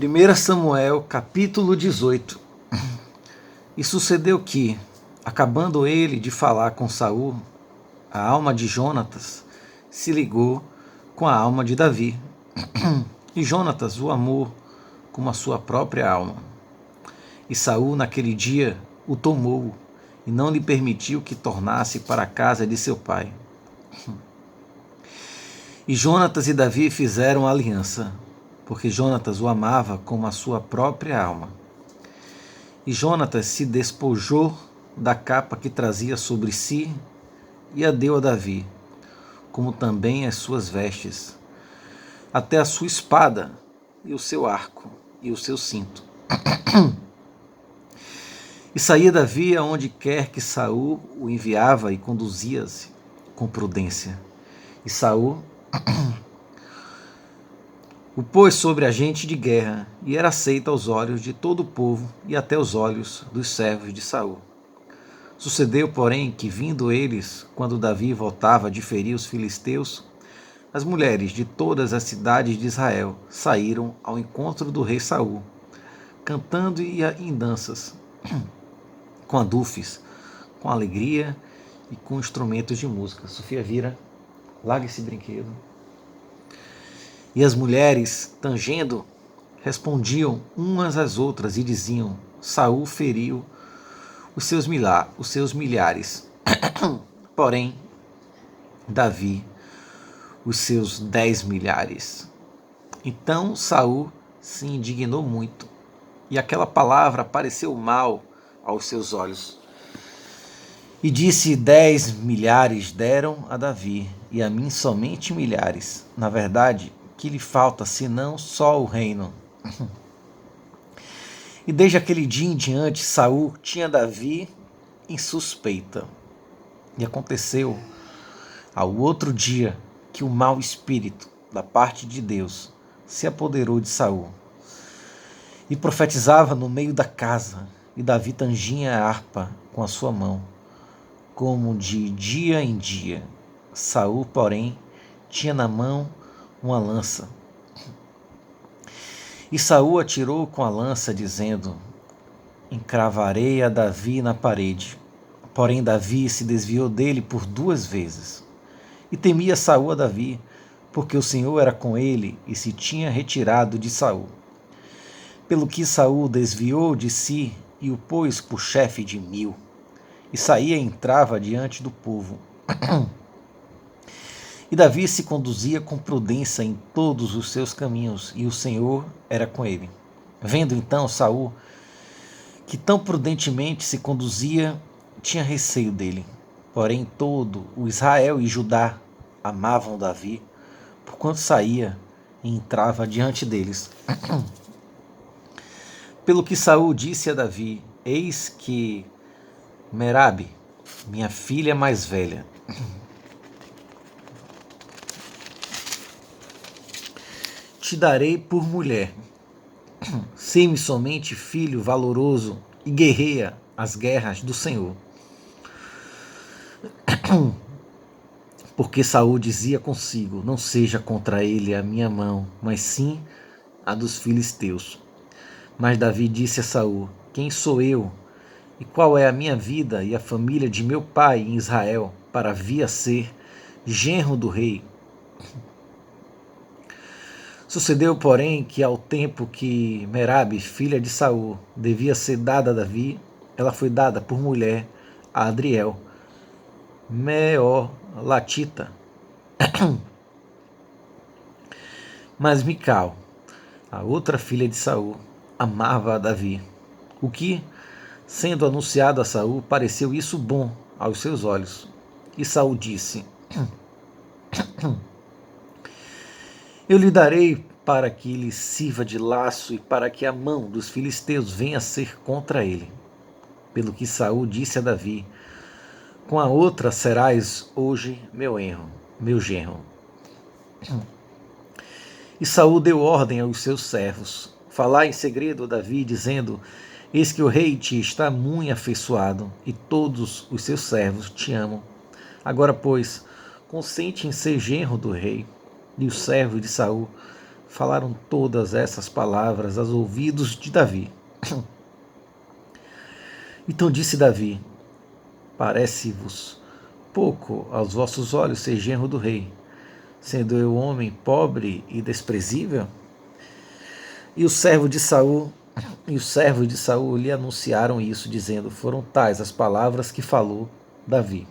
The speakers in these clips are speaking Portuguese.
1 Samuel, capítulo 18. E sucedeu que, acabando ele de falar com Saul, a alma de Jonatas se ligou com a alma de Davi. E Jonatas o amou como a sua própria alma. E Saul, naquele dia, o tomou e não lhe permitiu que tornasse para a casa de seu pai. E Jonatas e Davi fizeram aliança, porque Jonatas o amava como a sua própria alma. E Jonatas se despojou da capa que trazia sobre si e a deu a Davi, como também as suas vestes, até a sua espada e o seu arco e o seu cinto. E saía Davi aonde quer que Saul o enviava e conduzia-se com prudência. E Saul o pôs sobre agente de guerra, e era aceito aos olhos de todo o povo e até os olhos dos servos de Saul. Sucedeu, porém, que vindo eles, quando Davi voltava de ferir os filisteus, as mulheres de todas as cidades de Israel saíram ao encontro do rei Saul, cantando e em danças, com adufes, com alegria e com instrumentos de música. Sofia, vira, larga esse brinquedo. E as mulheres, tangendo, respondiam umas às outras e diziam: Saul feriu os seus milhares, porém Davi os seus 10 milhares. Então Saul se indignou muito, e aquela palavra pareceu mal aos seus olhos. E disse: 10 milhares deram a Davi, e a mim somente milhares. Na verdade, que lhe falta, senão só o reino? E desde aquele dia em diante, Saul tinha Davi em suspeita. E aconteceu ao outro dia que o mau espírito da parte de Deus se apoderou de Saul. E profetizava no meio da casa, e Davi tangia a harpa com a sua mão, como de dia em dia. Saul, porém, tinha na mão uma lança. E Saul atirou com a lança, dizendo: encravarei a Davi na parede. Porém Davi se desviou dele por 2 vezes. E temia Saul a Davi, porque o Senhor era com ele e se tinha retirado de Saul. Pelo que Saul desviou de si e o pôs por chefe de 1000. E saía e entrava diante do povo. E Davi se conduzia com prudência em todos os seus caminhos, e o Senhor era com ele. Vendo então Saul que tão prudentemente se conduzia, tinha receio dele. Porém todo o Israel e Judá amavam Davi, porquanto saía e entrava diante deles. Pelo que Saul disse a Davi: eis que Merabe, minha filha mais velha, te darei por mulher. Sei-me somente filho valoroso e guerreia as guerras do Senhor. Porque Saul dizia consigo: não seja contra ele a minha mão, mas sim a dos filisteus. Mas Davi disse a Saul: quem sou eu? E qual é a minha vida e a família de meu pai em Israel, para vir a ser genro do rei? Sucedeu, porém, que ao tempo que Merabe, filha de Saul, devia ser dada a Davi, ela foi dada por mulher a Adriel, Meolatita. Mas Mical, a outra filha de Saul, amava a Davi, o que, sendo anunciado a Saul, pareceu isso bom aos seus olhos. E Saul disse: eu lhe darei para que lhe sirva de laço e para que a mão dos filisteus venha a ser contra ele. Pelo que Saul disse a Davi: com a outra serás hoje meu genro. E Saul deu ordem aos seus servos: falai em segredo a Davi, dizendo: eis que o rei te está muito afeiçoado, e todos os seus servos te amam. Agora, pois, consente em ser genro do rei. E os servos de Saul falaram todas essas palavras aos ouvidos de Davi. Então disse Davi: Parece-vos pouco aos vossos olhos ser genro do rei, sendo eu homem pobre e desprezível? E os servos de Saul lhe anunciaram isso, dizendo: Foram tais as palavras que falou Davi.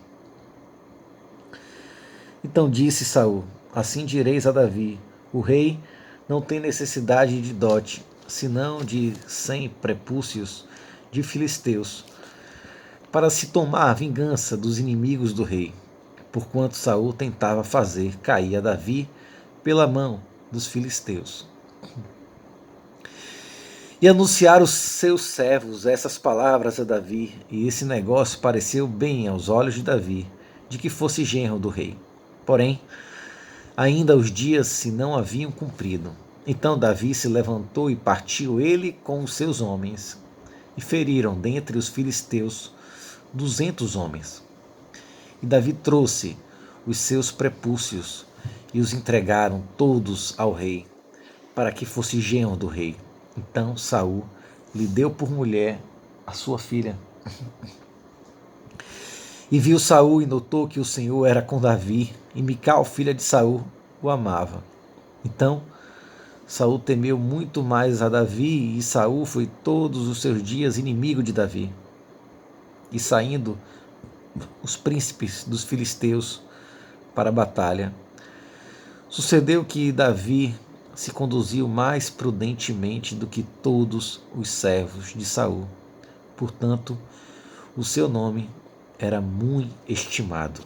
Então disse Saul: Assim direis a Davi: O rei não tem necessidade de dote, senão de 100 prepúcios de filisteus, para se tomar vingança dos inimigos do rei, porquanto Saul tentava fazer cair a Davi pela mão dos filisteus. E anunciaram os seus servos essas palavras a Davi, e esse negócio pareceu bem aos olhos de Davi, de que fosse genro do rei. Porém, ainda os dias se não haviam cumprido. Então Davi se levantou e partiu ele com os seus homens, e feriram dentre os filisteus 200 homens. E Davi trouxe os seus prepúcios e os entregaram todos ao rei, para que fosse genro do rei. Então Saul lhe deu por mulher a sua filha. E viu Saul e notou que o Senhor era com Davi, e Mical, filha de Saul, o amava. Então Saul temeu muito mais a Davi, e Saul foi todos os seus dias inimigo de Davi. E saindo os príncipes dos filisteus para a batalha, sucedeu que Davi se conduziu mais prudentemente do que todos os servos de Saul. Portanto, o seu nome era muito estimado.